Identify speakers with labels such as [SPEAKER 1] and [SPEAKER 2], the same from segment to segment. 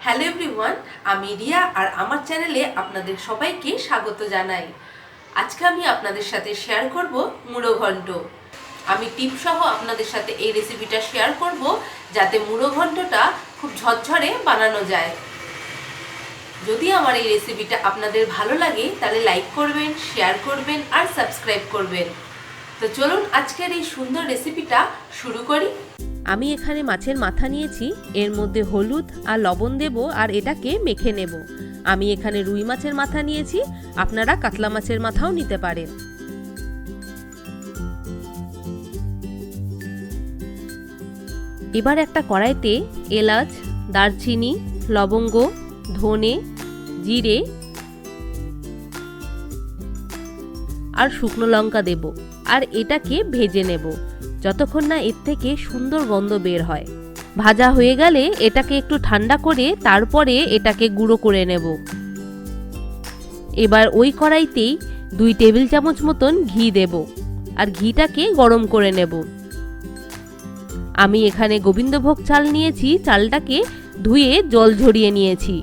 [SPEAKER 1] Hello everyone, আমি রিয়া আর আমার চ্যানেলে আপনাদের সবাইকে স্বাগত জানাই। আজকে আমি আপনাদের সাথে শেয়ার করব মুড়ো ঘন্ট। আমি টিপ সহ আপনাদের সাথে এই রেসিপিটা শেয়ার করব যাতে মুড়ো ঘন্টটা খুব ঝরঝরে বানানো যায়। যদি আমার এই রেসিপিটা আপনাদের ভালো লাগে তাহলে লাইক করবেন, শেয়ার করবেন আর সাবস্ক্রাইব করবেন। তো চলুন আজকের এই সুন্দর রেসিপিটা শুরু করি। আমি এখানে মাছের মাথা নিয়েছি, এর মধ্যে হলুদ আর লবণ দেব আর এটাকে মেখে নেব। আমি এখানে রুই মাছের মাথা নিয়েছি, আপনারা কাতলা মাছের মাথাও নিতে পারেন। এবার একটা কড়াইতে এলাচ, দারচিনি, লবঙ্গ, ধনে, জিরে আর শুকনো লঙ্কা দেব আর এটাকে ভেজে নেব যতক্ষণ না এর থেকে সুন্দর গন্ধ বের হয়। ভাজা হয়ে গেলে এটাকে একটু ঠান্ডা করে তারপরে এটাকে গুঁড়ো করে নেব। এবার ওই কড়াইতেই 2 টেবিল চামচ মতন ঘি দেব আর ঘিটাকে গরম করে নেব। আমি এখানে গোবিন্দভোগ চাল নিয়েছি, চালটাকে ধুয়ে জল ঝরিয়ে নিয়েছি।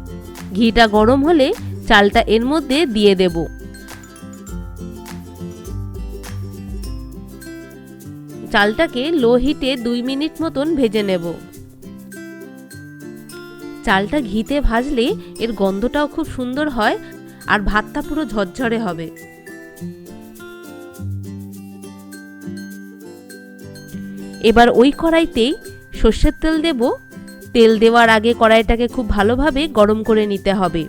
[SPEAKER 1] ঘিটা গরম হলে চালটা এর মধ্যে দিয়ে দেব। চালটাকে লো হিটে 2 মিনিট মতন ভেজে নেব। চালটা ঘিতে ভাজলে এর গন্ধটাও খুব সুন্দর হয় আর ভাতটা পুরো ঝরঝরে হবে। এবার ওই কড়াইতেই সর্ষের তেল দেব। তেল দেওয়ার আগে কড়াইটাকে খুব ভালোভাবে গরম করে নিতে হবে।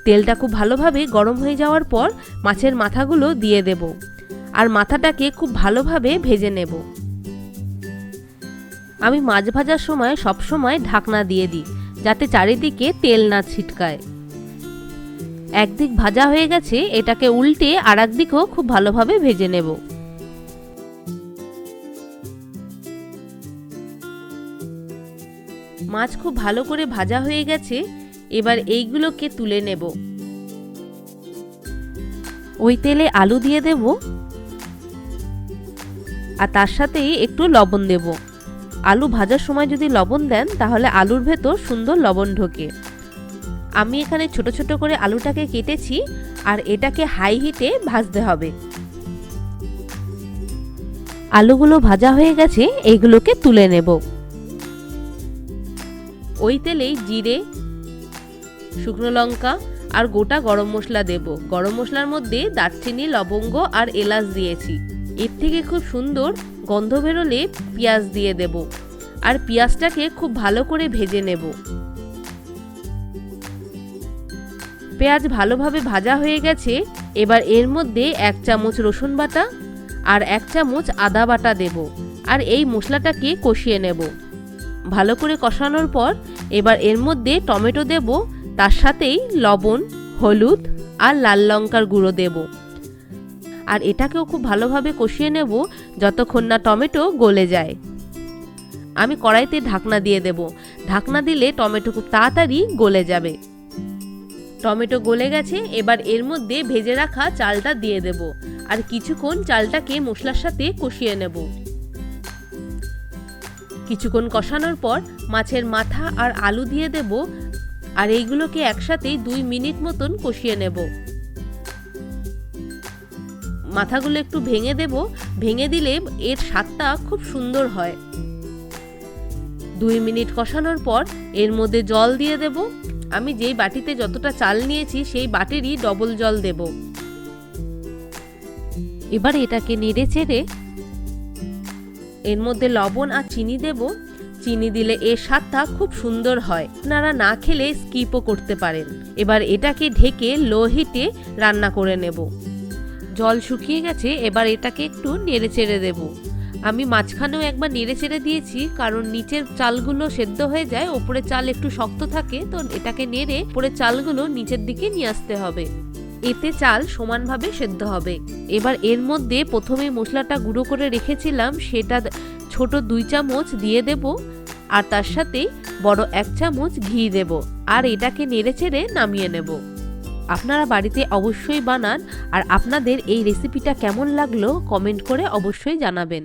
[SPEAKER 1] তেলটা খুব ভালোভাবে গরম হয়ে যাওয়ার পর মাছের মাথাগুলো দিয়ে দেব আর মাথাটাকে খুব ভালোভাবে ভেজে নেব। আমি মাছ ভাজার সময় সব সময় ঢাকনা দিয়ে দিই যাতে চারিদিকে তেল না ছিটকায়। একদিক ভাজা হয়ে গেছে, এটাকে উল্টে আর একদিকও খুব ভালোভাবে ভেজে নেব। মাছ খুব ভালো করে ভাজা হয়ে গেছে, এবার এইগুলোকে তুলে নেব। ওই তেলে আলু দিয়ে দেব আর তার সাথে একটু লবণ দেব। আলু ভাজার সময় যদি লবণ দেন তাহলে আলুর ভেতর সুন্দর লবণ ঢোকে। আমি এখানে ছোট ছোট করে আলুটাকে কেটেছি আর এটাকে হাই হিটে ভাজতে হবে। আলুগুলো ভাজা হয়ে গেছে, এইগুলোকে তুলে নেব। ওই তেলেই জিরে, শুকনো লঙ্কা আর গোটা গরম মশলা দেব। গরম মশলার মধ্যে দারচিনি, লবঙ্গ আর এলাচ দিয়েছি। এর থেকে খুব সুন্দর গন্ধ বেরোলে পেঁয়াজ দিয়ে দেব আর পেঁয়াজটাকে খুব ভালো করে ভেজে নেব। পেঁয়াজ ভালোভাবে ভাজা হয়ে গেছে, এবার এর মধ্যে 1 চামচ রসুন বাটা আর 1 চামচ আদা বাটা দেব আর এই মশলাটাকে কষিয়ে নেব। ভালো করে কষানোর পর এবার এর মধ্যে টমেটো দেব, তার সাথেই লবণ, হলুদ আর লাল লঙ্কার গুঁড়ো দেব আর এটাকেও খুব ভালোভাবে কষিয়ে নেব যতক্ষণ না টমেটো গলে যায়। আমি কড়াইতে ঢাকনা দিয়ে দেব। ঢাকনা দিলে টমেটো খুব তাড়াতাড়ি গলে যাবে। টমেটো গলে গেছে, এবার এর মধ্যে ভেজে রাখা চালটা দিয়ে দেব আর কিছুক্ষণ চালটাকে মশলার সাথে কষিয়ে নেব। কিছুক্ষণ কষানোর পর মাছের মাথা আর আলু দিয়ে দেব আর এইগুলোকে একসাথে 2 মিনিট মতন কষিয়ে নেব। মাথাগুলো একটু ভেঙে দেব, ভেঙে দিলে এর স্বাদটা খুব সুন্দর হয়। 2 মিনিট কষানোর পর এর মধ্যে জল দিয়ে দেব। আমি যেই বাটিতে যতটা চাল নিয়েছি সেই বাটিরই ডবল জল দেব। এবার এটাকে নেড়ে চেড়ে এর মধ্যে লবণ আর চিনি দেব। চিনি দিলে এর স্বাদটা খুব সুন্দর হয়, আপনারা না খেলে স্কিপও করতে পারেন। এবার এটাকে ঢেকে লো হিটে রান্না করে নেব। জল শুকিয়ে গেছে, এবার এটাকে একটু নেড়ে চেড়ে দেব। আমি মাঝখানেও একবার নেড়ে চেড়ে দিয়েছি কারণ নিচের চালগুলো সেদ্ধ হয়ে যায়, ওপরের চাল একটু শক্ত থাকে, তো এটাকে নেড়ে ওপরের চালগুলো নিচের দিকে নিয়ে আসতে হবে, এতে চাল সমানভাবে সেদ্ধ হবে। এবার এর মধ্যে প্রথমে মশলাটা গুঁড়ো করে রেখেছিলাম সেটা ছোট 2 চামচ দিয়ে দেব আর তার সাথে বড় 1 চামচ ঘি দেব আর এটাকে নেড়ে চেড়ে নামিয়ে নেব। আপনারা বাড়িতে অবশ্যই বানান আর আপনাদের এই রেসিপিটা কেমন লাগলো কমেন্ট করে অবশ্যই জানাবেন।